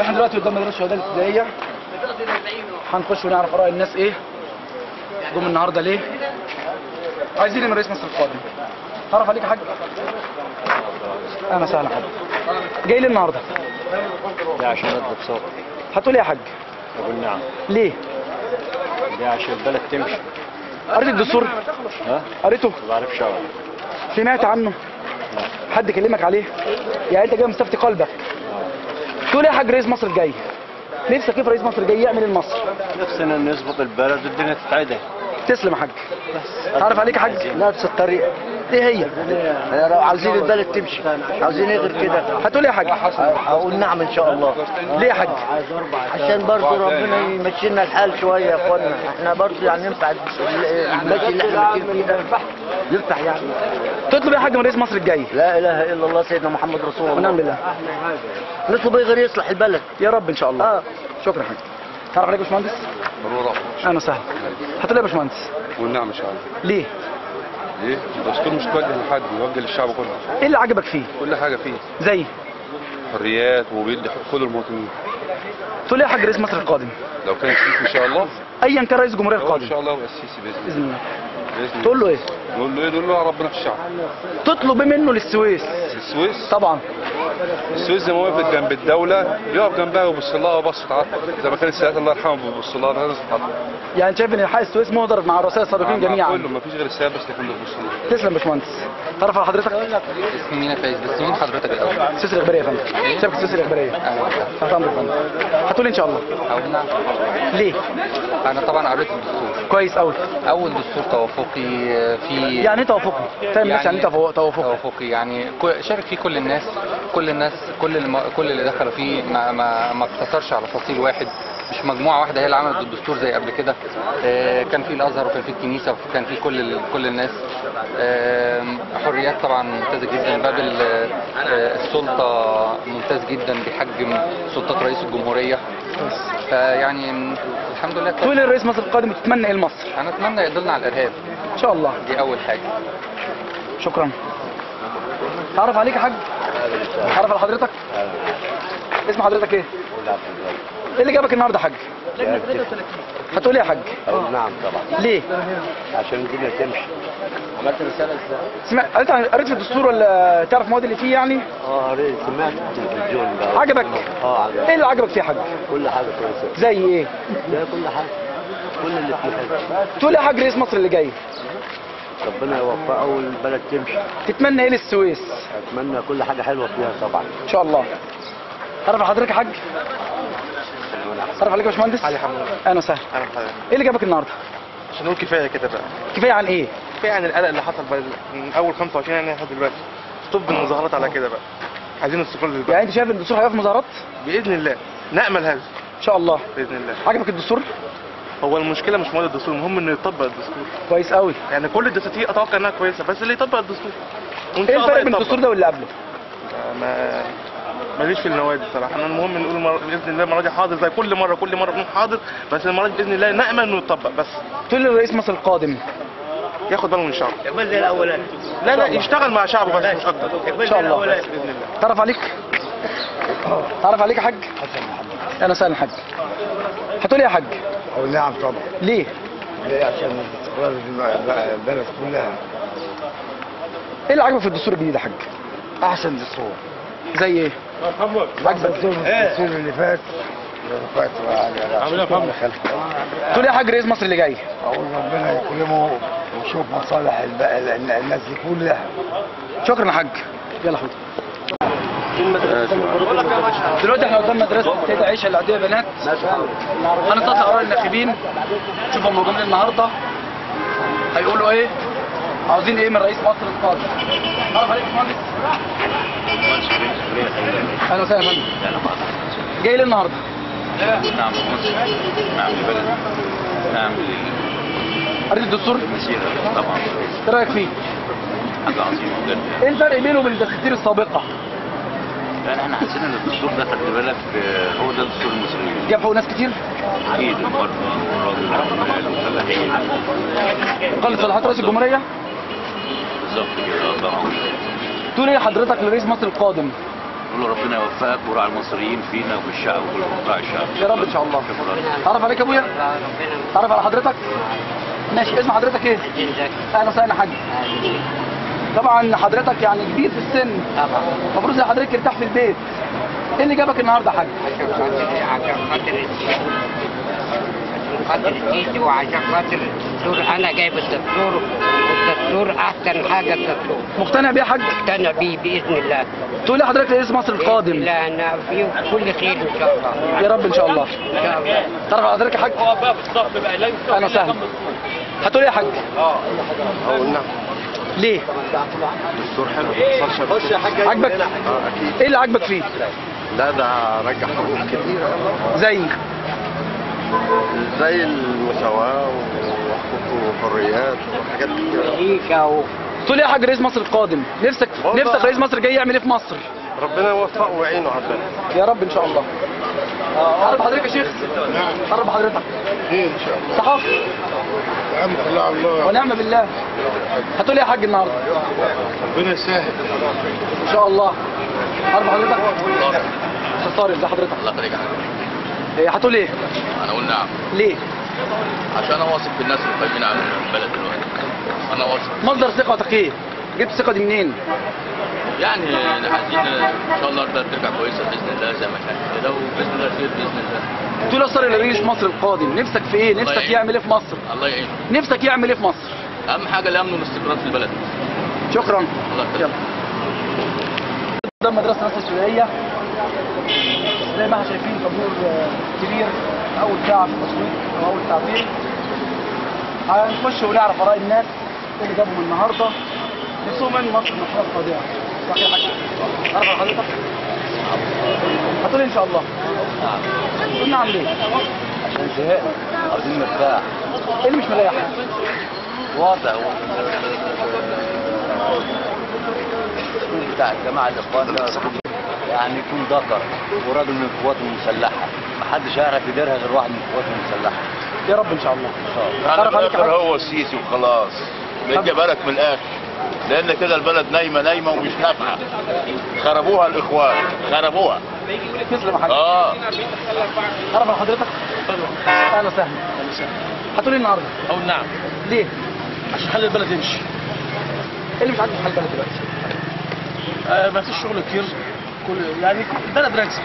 احنا دلوقتي قدام مدرسه الشهداء الابتدائيه، هنخش ونعرف اراء الناس ايه جم النهارده ليه، عايزين ايه من رئيس مصر القادم. تعرف عليك يا حاج؟ اهلا وسهلا حاج. جاي ليه النهارده؟ ده عشان نطلب صوت. هتقول ايه يا حاج؟ اقول نعم. ليه؟ ده عشان البلد تمشي. قريت الدستور؟ ها؟ قريته؟ ما بعرفش اقرا. سمعت عنه؟ لا. حد كلمك عليه؟ يعني انت جاي مستفتي قلبك. تقول ايه يا حاج رئيس مصر الجاي؟ نفسك كيف رئيس مصر الجاي يعمل ايه لمصر؟ نفسنا نظبط البلد والدنيا تتعدل. تسلم يا حاج. تعرف عليك يا حاج؟ نفس الطريقة. ايه هي؟ عاوزين البلد تمشي، عاوزين ايه غير كده؟ هتقول ايه يا حاج؟ هقول نعم ان شاء الله. ليه يا حاج؟ عشان برضه ربنا يمشي لنا الحال شوية يا اخوانا، احنا برضه يعني ينفع المشي اللي احنا ماشيين فيه ده ينفع يعني. تطلب ايه يا حاج من رئيس مصر الجاي؟ لا اله الا الله سيدنا محمد رسول الله. ونعم بالله. نطلب ايه غير يصلح البلد؟ يا رب ان شاء الله. شكرا يا حاج. تعرف عليك يا باشمهندس؟ ضرورة. اهلا وسهلا. هتقول ايه يا باشمهندس؟ والنعم ان شاء الله. ليه؟ ليه؟ الدستور مش توجه لحد، يوجه للشعب كله. ايه اللي عجبك فيه؟ كل حاجة فيه. زي؟ حريات وبيدي حقوق كل المواطنين. تقول ايه يا حاج رئيس مصر القادم؟ لو كان السيسي ان شاء الله. ايا كان رئيس الجمهوريه هو القادم. ان شاء الله يبقى السيسي باذن الله. باذن الله. تقول له ايه؟ نقول له ايه؟ نقول له يا ربنا في الشعب. تطلب منه للسويس. السويس؟ طبعا. السويس زي ما وقفت جنب الدولة يقف جنبها ويبص لها وبصت عطف، زي ما كان السادات الله يرحمه بيبص لها بهذا عطف. يعني شايف ان حق السويس مهدر مع الرؤساء السابقين جميعا. كله ما فيش غير السادات بس اللي كان بيبص لها. تسلم يا باشمهندس. تعرف على حضرتك؟ اسمي مينا فايز، بس مين حضرتك الاول؟ السويس الاخباريه يا فندم. شبكه السويس الاخباريه. تحت امرك يا فندم. هتقول ان شاء الله. أقول نعم. ليه؟ انا طبعا قريت الدستور. كويس قوي. اول دستور توافقي في يعني ايه توافقي؟ فاهم الناس يعني ايه توافقي؟ توافقي يعني شارك فيه كل الناس، كل اللي دخلوا فيه ما اقتصرش على فصيل واحد، مش مجموعه واحده هي اللي عملت الدستور زي قبل كده. كان في الازهر وكان في الكنيسه وكان في كل الناس. حريات طبعا ممتازه جدا، باب السلطه ممتاز جدا، بيحجم سلطات رئيس الجمهوريه. فيعني الحمد لله. تقول الرئيس مصر القادم تتمنى ايه لمصر؟ انا اتمنى يقضي لنا على الارهاب ان شاء الله. دي اول حاجه. شكرا. تعرف عليك يا حاج؟ تعرف على حضرتك؟ اسم حضرتك ايه؟ ايه اللي جابك النهارده يا حاج؟ هتقول ايه يا حاج؟ اقول نعم طبعا. ليه؟ عشان الدنيا تمشي. عملت رسالة ازاي؟ قريت في الدستور ولا تعرف المواد اللي فيه يعني؟ قريت، سمعت في التلفزيون ده. عجبك؟ عجبك. ايه اللي عجبك فيه يا حاج؟ كل حاجة كويسة. زي ايه؟ زي كل حاجة. كل اللي فيه حلو. تقول ايه يا حاج رئيس مصر اللي جاي؟ ربنا يوفقه والبلد تمشي. تتمنى ايه للسويس؟ اتمنى كل حاجة حلوة فيها طبعا. ان شاء الله. تعرف على حضرتك يا حاج؟ تعرف عليك يا باشمهندس؟ علي حمود. اهلا وسهلا. اهلا بحضرتك. ايه اللي جابك النهارده؟ عشان نقول كفايه كده بقى. كفايه عن ايه؟ كفايه عن القلق اللي حصل بقى من اول 25 يناير لحد دلوقتي. طب المظاهرات على كده بقى. عايزين استقرار للبلد. يعني انت شايف ان الدستور هيقف مظاهرات؟ باذن الله. نامل هذا. ان شاء الله. باذن الله. عجبك الدستور؟ هو المشكله مش مواد الدستور، المهم انه يطبق الدستور. كويس قوي. يعني كل الدساتير اتوقع انها كويسه بس اللي يطبق الدستور. ايه الفرق بين الدستور ده واللي قبله؟ ماليش في النوادي الصراحه، انا المهم نقول باذن الله المره دي حاضر زي كل مره بنقول حاضر، بس المره دي باذن الله نامل انه يطبق بس. تقول للرئيس مصر القادم ياخد باله من الشعب. اقبال زي الاولاني. لا يشتغل مع شعبه بس مش اكتر. ان شاء الله باذن الله. تعرف عليك؟ تعرف عليك يا حاج؟ اهلا وسهلا يا حاج. هتقول ايه يا حاج؟ اقول نعم طبعا. ليه؟ ليه؟ عشان استقرار البلد كلها. ايه اللي عجبك في الدستور الجديد يا حاج؟ احسن دستور. زي ايه؟ عجبك الدستور اللي فات. تقول ايه يا حاج رئيس مصر اللي جاي؟ اقول ربنا يكرمه ويشوف مصالح الناس دي كلها. شكرا يا حاج. يلا حوض. دلوقتي احنا قدام مدرسه السيده عائشه الاعداديه بنات. هنستطلع اراء الناخبين، نشوف هم جم النهارده هيقولوا ايه، عاوزين ايه من رئيس مصر القادم. تعرف عليك يا باشمهندس؟ اهلا وسهلا يا فندم. جاي ليه النهارده؟ نعم لمصر، نعم لبلد، نعم قريت الدستور؟ للمسيرة طبعا. ايه رايك فيه؟ حاجة عظيمة بجد. ايه الفرق بينه وبين الدساتير السابقه؟ يعني احنا حسينا ان الدستور ده خلي بالك هو ده دستور المصريين. جاب حقوق ناس كتير؟ اكيد المرأة والراجل والعمال والفلاحين. قلت صلاحيات رئيس الجمهوريه؟ بالظبط كده طبعا. تقول ايه حضرتك لرئيس مصر القادم؟ نقول له ربنا يوفقك وراعي المصريين فينا وفي الشعب وراعي الشعب. يا رب ان شاء الله. شكرا. تعرف عليك يا ابويا؟ تعرف على حضرتك؟ ماشي، اسم حضرتك ايه؟ اهلا وسهلا يا حاج. طبعا حضرتك يعني كبير في السن، المفروض زي حضرتك يرتاح في البيت. ايه اللي جابك النهارده يا حاج؟ خاطر السيسي وعشان خاطر الدكتور، انا جايب الدكتور والدكتور احسن حاجه. الدكتور مقتنع بيه يا حاج؟ مقتنع بيه باذن الله. تقول لي حضرتك رئيس مصر القادم. لا انا فيه كل خير ان شاء الله. يا رب ان شاء الله. ان شاء الله. تعرف على حضرتك يا حاج؟ اهلا وسهلا. هتقول ايه يا حاج؟ ليه؟ الدستور حلو ما بيحصلش. عاجبك؟ اكيد. ايه اللي عاجبك فيه؟ لا ده رجع حقوق كتيرة زي المساواة وحقوق وحريات وحاجات كتيرة. تقول ايه يا حاج رئيس مصر القادم؟ نفسك رئيس مصر جاي يعمل ايه في مصر؟ ربنا يوفقه ويعينه على البلد. يا رب ان شاء الله. تعرف حضرتك يا شيخ؟ تعرف حضرتك؟ ايه ان شاء الله. صحافي؟ الحمد لله على الله. ونعم بالله. هتقول ايه يا حاج النهارده؟ ربنا يسهل. ان شاء الله. تعرف حضرتك؟ استاذ طارق ازي حضرتك؟ الله يخليك يا حاج. هتقول ايه؟ انا اقول نعم. ليه؟ عشان انا واثق في الناس اللي قايمين على البلد دلوقتي. انا واثق. مصدر ثقتك ايه؟ جبت الثقه دي منين؟ يعني عايزين ان شاء الله البلد ترجع كويسه باذن الله زي ما كانت كده، وباذن الله خير باذن الله. تقول يا استاذ رئيس مصر القادم نفسك في ايه؟ نفسك يعين. يعمل ايه في مصر؟ الله يعينه. نفسك يعمل ايه في مصر؟ اهم حاجه الامن والاستقرار في البلد. شكرا. الله يخليك. يلا. قدام مدرسه مصر السوريه زي ما احنا شايفين طابور كبير، اول ساعه في التصويت او اول ساعتين. هنخش ونعرف اراء الناس ايه اللي جابهم النهارده. نفسهم ان مصر مشروع قادمه. صح يا حاج؟ تعرف على حضرتك؟ هتقول ان شاء الله. قول نعم ليه؟ عشان زهقنا عاوزين نرتاح. ايه اللي مش مريحك؟ وضع بتاع الجماعه الاخوان ده يعني يكون ذكر وراجل من القوات المسلحه، محدش هيعرف يديرها غير واحد من القوات المسلحه. يا رب ان شاء الله. تعرف عليك هو السيسي وخلاص. نجي بالك من الاخر، لان كده البلد نايمه ومش نافعه. خربوها الاخوان، خربوها. تسلم يا حاج. تعرف على حضرتك؟ اهلا وسهلا. هتقول ايه النهارده؟ او نعم. ليه؟ عشان حل البلد يمشي. ايه اللي مش عاجبك في حال البلد دلوقتي؟ ما فيش شغل كتير، يعني البلد راكزه،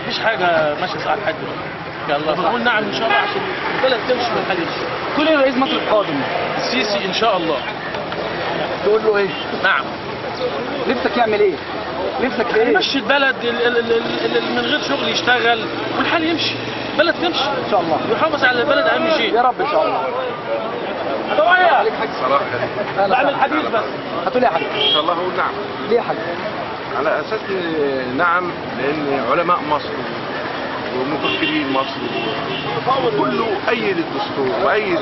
مفيش حاجه ماشيه صح لحد دلوقتي. يلا نقول نعم ان شاء الله عشان البلد تمشي والحال يمشي. تقول ايه رئيس مصر القادم؟ السيسي ان شاء الله. تقول له ايه؟ نعم. نفسك يعمل ايه؟ نفسك في ايه؟ يمشي البلد اللي من غير شغل يشتغل والحال يمشي، البلد تمشي ان شاء الله. يحافظ على البلد اهم شيء. يا رب ان شاء الله. عليك حاج صراحه بعمل حديث بس. هتقول ايه يا حاج؟ ان شاء الله اقول نعم. ليه يا حاج؟ على اساس نعم، لان علماء مصر ومفكرين مصر كله ايد الدستور وايد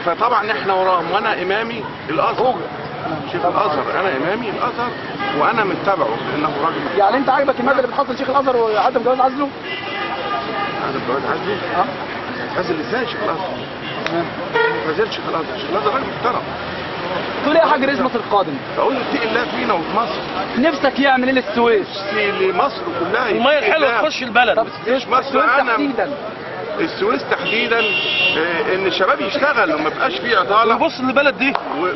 فطبعا احنا وراهم. وانا امامي الازهر، شيخ الازهر، انا امامي الازهر وانا متبعه لانه راجل. يعني انت عاجبك الماده اللي بتحصل شيخ الازهر وعدم جواز عزله؟ عدم جواز عزله؟ عزل ازاي شيخ الازهر؟ ما زال شيخ الازهر، شيخ الازهر راجل محترم. تقول ايه يا حاج رئيس مصر القادم؟ بقول له اتقي الله فينا وفي مصر. نفسك يعمل ايه للسويس؟ لمصر كلها. الميه الحلوه تخش البلد. طب مش مصر السويس انا تحديدا. السويس تحديدا ان الشباب يشتغل وما يبقاش فيه عطاله. بص للبلد دي.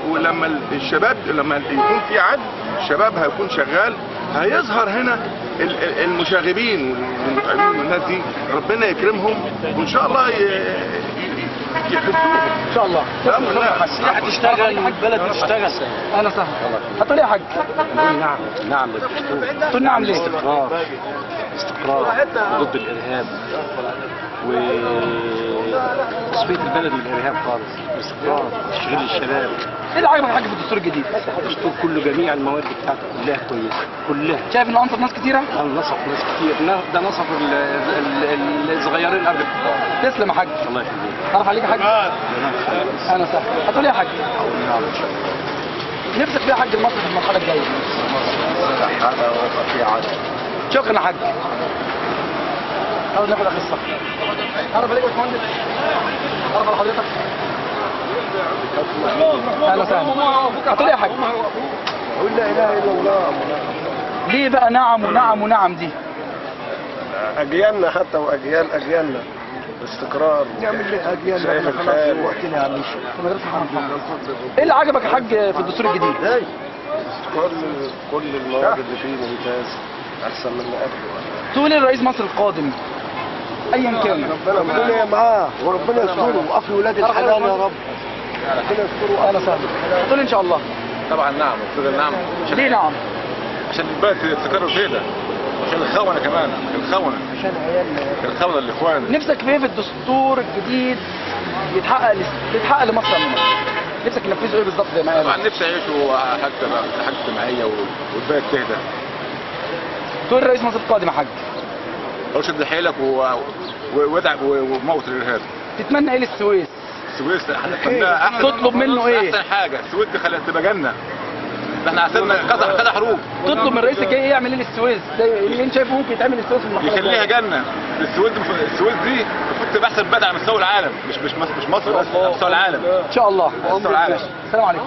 ولما الشباب لما يكون في عدل الشباب هيكون شغال، هيظهر هنا المشاغبين والمتعبين والناس دي ربنا يكرمهم وان شاء الله يحبوهم ان شاء الله. السياحه تشتغل والبلد تشتغل. اهلا وسهلا. هتقول ايه يا حاج؟ نعم. نعم للدستور. تقول نعم ليه؟ استقرار ضد الارهاب وتثبيت البلد من الارهاب خالص، واستقرار تشغيل الشباب. ايه اللي عاجبك يا حاج في الدستور الجديد؟ الدستور كله جميع المواد بتاعته كلها كويسه، كلها. شايف انه انصف ناس كتيره؟ نصف ناس كتير، ده نصف الصغيرين قبل الكبار. تسلم يا حاج. الله يخليك. تعرف عليك يا حاج؟ اهلا وسهلا. هتقول ايه يا حاج؟ نفسك فيها حاج مصر في المرحله الجايه؟ هذا في عدل. شكرا يا حاج. حاول ناخد اخر الصف. تعرف عليك يا باشمهندس؟ تعرف على حضرتك؟ اهلا وسهلا. هتقول ايه يا حاج؟ قول لا اله الا الله. ليه بقى نعم ونعم ونعم دي؟ اجيالنا حتى واجيال اجيالنا استقرار نعمل ليه اجيال شايف الحال وقتنا يا عم ايه اللي عجبك يا حاج في الدستور الجديد؟ كل المواد اللي فيه ممتاز احسن من اللي قبله. تقول ايه لرئيس مصر القادم ايا كان؟ ربنا معاه وربنا يستره وقف ولاد الحلال يا رب. ربنا يستره. انا سهل تقول ان شاء الله. طبعا نعم نعم. ليه نعم؟ عشان البلد تستقر كده، عشان الخونه كمان، عشان عيالنا الخونه الاخوان. نفسك في ايه في الدستور الجديد يتحقق لمصر عموما؟ نفسك ينفذوا ايه بالظبط زي ما قال؟ طبعا نفسي يعيشوا حاجه اجتماعيه والبلد تهدى. تقول رئيس مصر القادم يا حاج؟ لو شد حيلك وادعم وموت الارهاب. تتمنى ايه للسويس؟ السويس هنتمناها احسن. تطلب منه ايه؟ احسن حاجه السويس دي خليها تبقى جنه. احنا عاصرنا كذا حروب. تطلب من الرئيس الجاي يعمل ايه للسويس؟ اللي انت شايفه ممكن يتعمل للسويس في المرحله يخليها جنه. السويس دي المفروض تبقى احسن بلد على مستوى العالم، مش مصر بس، على مستوى العالم. ان شاء الله. على مستوى العالم. السلام عليكم.